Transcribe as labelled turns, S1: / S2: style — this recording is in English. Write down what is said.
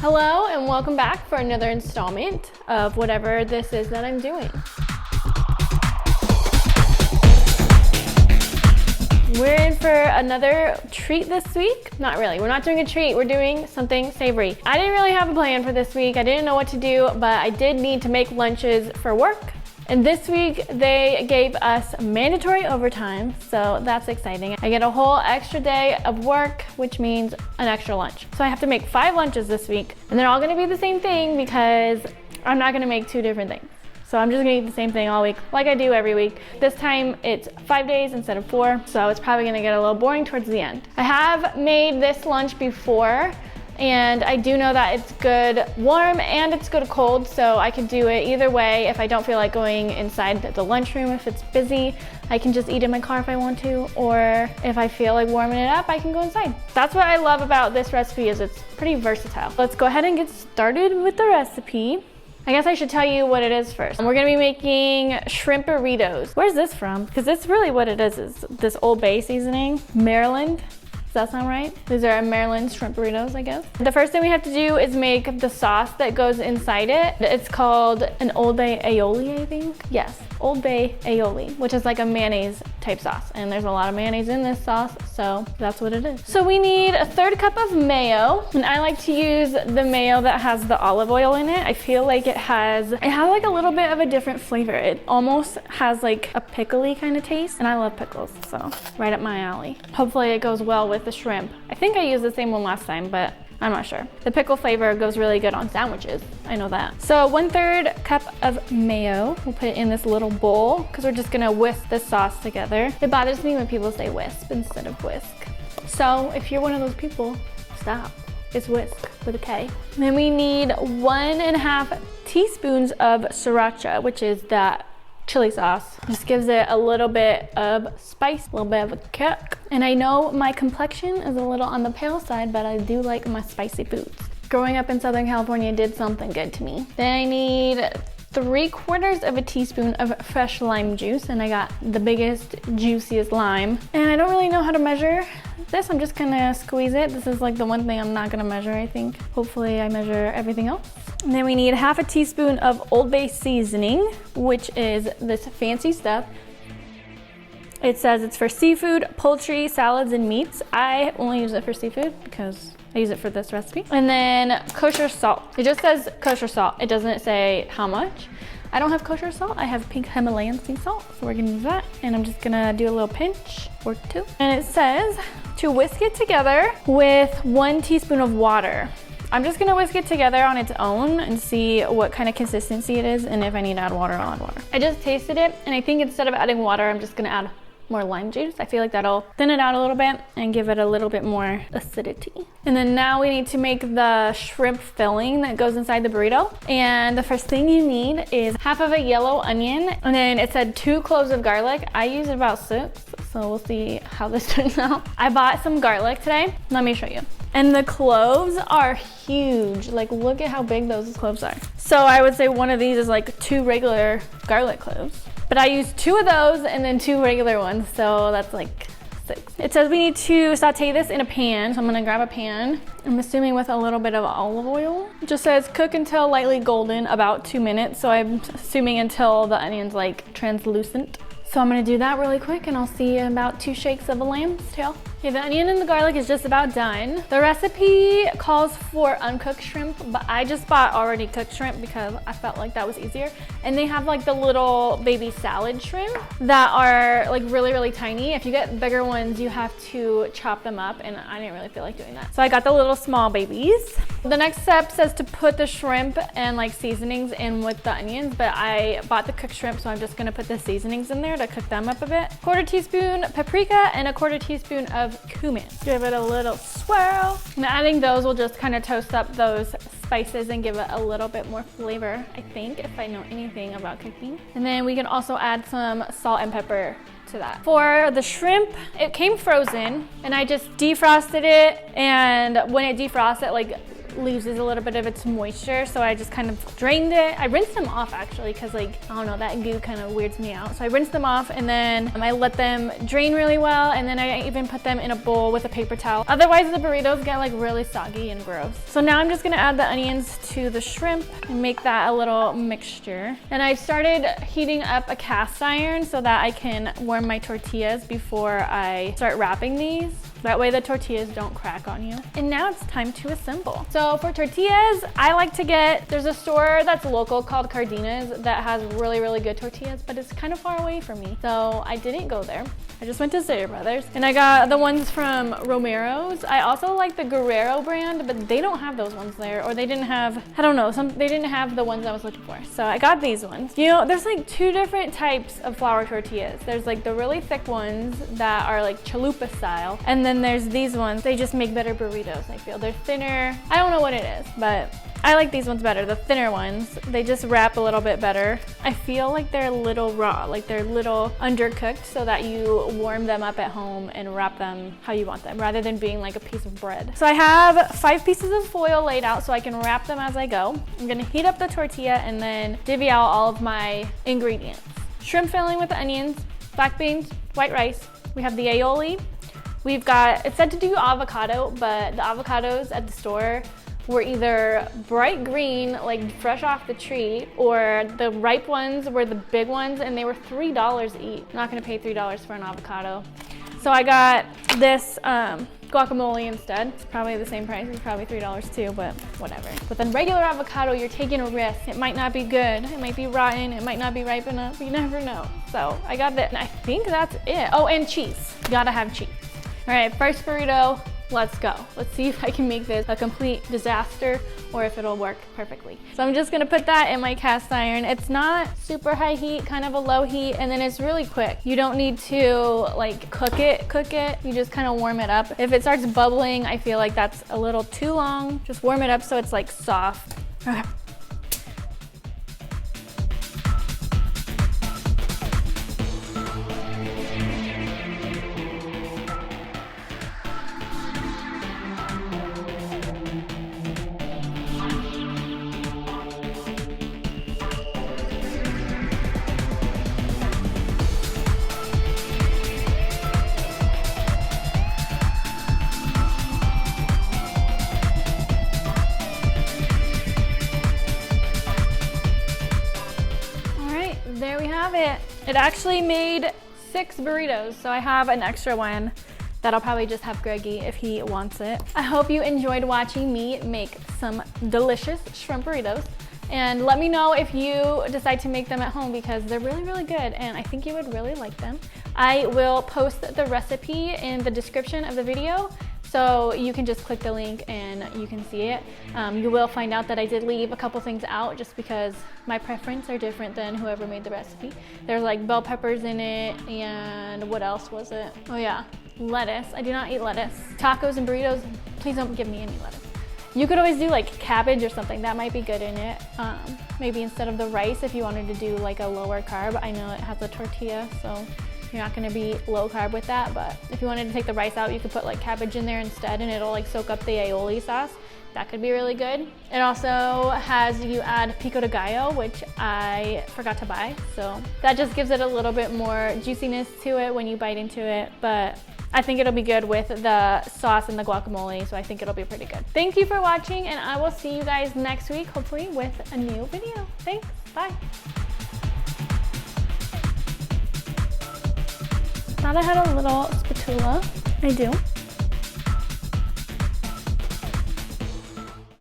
S1: Hello and welcome back for another installment of whatever this is that I'm doing. We're in for another treat this week. Not really, we're not doing a treat, we're doing something savory. I didn't really have a plan for this week. I didn't know what to do, but I did need to make lunches for work. And this week they gave us mandatory overtime, so that's exciting. I get a whole extra day of work, which means an extra lunch. So I have to make 5 lunches this week, and they're all gonna be the same thing because I'm not gonna make 2 different things. So I'm just gonna eat the same thing all week, like I do every week. This time it's 5 days instead of 4, so it's probably gonna get a little boring towards the end. I have made this lunch before, and I do know that it's good warm and it's good cold, so I can do it either way. If I don't feel like going inside the lunchroom, if it's busy, I can just eat in my car if I want to, or if I feel like warming it up, I can go inside. That's what I love about this recipe, is it's pretty versatile. Let's go ahead and get started with the recipe. I guess I should tell you what it is first. We're gonna be making shrimp burritos. Where's this from? Because that's really what it is this Old Bay seasoning, Maryland. Does that sound right? These are Maryland shrimp burritos, I guess. The first thing we have to do is make the sauce that goes inside it. It's called an Old Bay aioli, I think. Yes, Old Bay aioli, which is like a mayonnaise type sauce. And there's a lot of mayonnaise in this sauce, so that's what it is. So we need a 1/3 cup of mayo. And I like to use the mayo that has the olive oil in it. I feel like it has like a little bit of a different flavor. It almost has like a pickly kind of taste. And I love pickles, so right up my alley. Hopefully it goes well with the shrimp. I think I used the same one last time, but I'm not sure. The pickle flavor goes really good on sandwiches. I know that. So 1/3 cup of mayo. We'll put it in this little bowl because we're just gonna whisk this sauce together. It bothers me when people say wisp instead of whisk. So if you're one of those people, stop. It's whisk with a K. Then we need 1.5 teaspoons of sriracha, which is that chili sauce. Just gives it a little bit of spice, a little bit of a kick. And I know my complexion is a little on the pale side, but I do like my spicy foods. Growing up in Southern California did something good to me. Then I need 3/4 teaspoon of fresh lime juice, and I got the biggest, juiciest lime. And I don't really know how to measure this. I'm just gonna squeeze it. This is like the one thing I'm not gonna measure, I think. Hopefully I measure everything else. And then we need 1/2 teaspoon of Old Bay seasoning, which is this fancy stuff. It says it's for seafood, poultry, salads, and meats. I only use it for seafood because I use it for this recipe. And then kosher salt. It just says kosher salt. It doesn't say how much. I don't have kosher salt. I have pink Himalayan sea salt, so we're gonna use that. And I'm just gonna do a little pinch or 2. And it says to whisk it together with 1 teaspoon of water. I'm just gonna whisk it together on its own and see what kind of consistency it is, and if I need to add water, I'll add water. I just tasted it, and I think instead of adding water, I'm just gonna add more lime juice. I feel like that'll thin it out a little bit and give it a little bit more acidity. And then now we need to make the shrimp filling that goes inside the burrito. And the first thing you need is 1/2 of a yellow onion, and then it said 2 cloves of garlic. I use about 6, so we'll see how this turns out. I bought some garlic today. Let me show you. And the cloves are huge. Like, look at how big those cloves are. So I would say one of these is like 2 regular garlic cloves. But I used 2 of those and then 2 regular ones, so that's like 6. It says we need to saute this in a pan, so I'm gonna grab a pan. I'm assuming with a little bit of olive oil. It just says cook until lightly golden, about 2 minutes, so I'm assuming until the onion's like translucent. So I'm gonna do that really quick, and I'll see you in about 2 shakes of a lamb's tail. Okay, the onion and the garlic is just about done. The recipe calls for uncooked shrimp, but I just bought already cooked shrimp because I felt like that was easier. And they have like the little baby salad shrimp that are like really, really tiny. If you get bigger ones, you have to chop them up, and I didn't really feel like doing that. So I got the little small babies. The next step says to put the shrimp and like seasonings in with the onions, but I bought the cooked shrimp, so I'm just gonna put the seasonings in there to cook them up a bit. 1/4 teaspoon paprika and 1/4 teaspoon of cumin. Give it a little swirl. And adding those will just kind of toast up those spices and give it a little bit more flavor, I think, if I know anything about cooking. And then we can also add some salt and pepper to that. For the shrimp, it came frozen, and I just defrosted it, and when it defrosts, it like loses a little bit of its moisture. So I just kind of drained it. I rinsed them off actually, because like, I don't know, that goo kind of weirds me out. So I rinsed them off and then I let them drain really well. And then I even put them in a bowl with a paper towel. Otherwise the burritos get like really soggy and gross. So now I'm just gonna add the onions to the shrimp and make that a little mixture. And I started heating up a cast iron so that I can warm my tortillas before I start wrapping these. That way the tortillas don't crack on you. And now it's time to assemble. So for tortillas, I like to there's a store that's local called Cardina's that has really, really good tortillas, but it's kind of far away from me. So I didn't go there. I just went to Stater Brothers and I got the ones from Romero's. I also like the Guerrero brand, but they don't have those ones there, or they didn't have, I don't know, they didn't have the ones I was looking for. So I got these ones. You know, there's like two different types of flour tortillas. There's like the really thick ones that are like chalupa style, and then there's these ones. They just make better burritos, I feel. They're thinner. I don't know what it is, but I like these ones better, the thinner ones. They just wrap a little bit better. I feel like they're a little raw, like they're a little undercooked, so that you warm them up at home and wrap them how you want them, rather than being like a piece of bread. So I have 5 pieces of foil laid out so I can wrap them as I go. I'm gonna heat up the tortilla and then divvy out all of my ingredients. Shrimp filling with the onions, black beans, white rice. We have the aioli. We've got, it said to do avocado, but the avocados at the store were either bright green, like fresh off the tree, or the ripe ones were the big ones, and they were $3 each. I'm not gonna pay $3 for an avocado. So I got this guacamole instead. It's probably the same price, it's probably $3 too, but whatever. With a regular avocado, you're taking a risk. It might not be good, it might be rotten, it might not be ripe enough, you never know. So I got that, and I think that's it. Oh, and cheese, you gotta have cheese. All right, first burrito, let's go. Let's see if I can make this a complete disaster or if it'll work perfectly. So I'm just gonna put that in my cast iron. It's not super high heat, kind of a low heat, and then it's really quick. You don't need to like cook it. You just kind of warm it up. If it starts bubbling, I feel like that's a little too long. Just warm it up so it's like soft. Okay. There we have it. It actually made 6 burritos, so I have an extra one that I'll probably just have Greggy if he wants it. I hope you enjoyed watching me make some delicious shrimp burritos. And let me know if you decide to make them at home, because they're really, really good and I think you would really like them. I will post the recipe in the description of the video, so you can just click the link and you can see it. You will find out that I did leave a couple things out just because my preference are different than whoever made the recipe. There's like bell peppers in it, and what else was it? Oh yeah, lettuce. I do not eat lettuce. Tacos and burritos, please don't give me any lettuce. You could always do like cabbage or something, that might be good in it. Maybe instead of the rice, if you wanted to do like a lower carb. I know it has a tortilla, so you're not gonna be low carb with that, but if you wanted to take the rice out, you could put like cabbage in there instead, and it'll like soak up the aioli sauce. That could be really good. It also has, you add pico de gallo, which I forgot to buy, so that just gives it a little bit more juiciness to it when you bite into it, but I think it'll be good with the sauce and the guacamole, so I think it'll be pretty good. Thank you for watching, and I will see you guys next week, hopefully with a new video. Thanks, bye. Thought I had a little spatula. I do.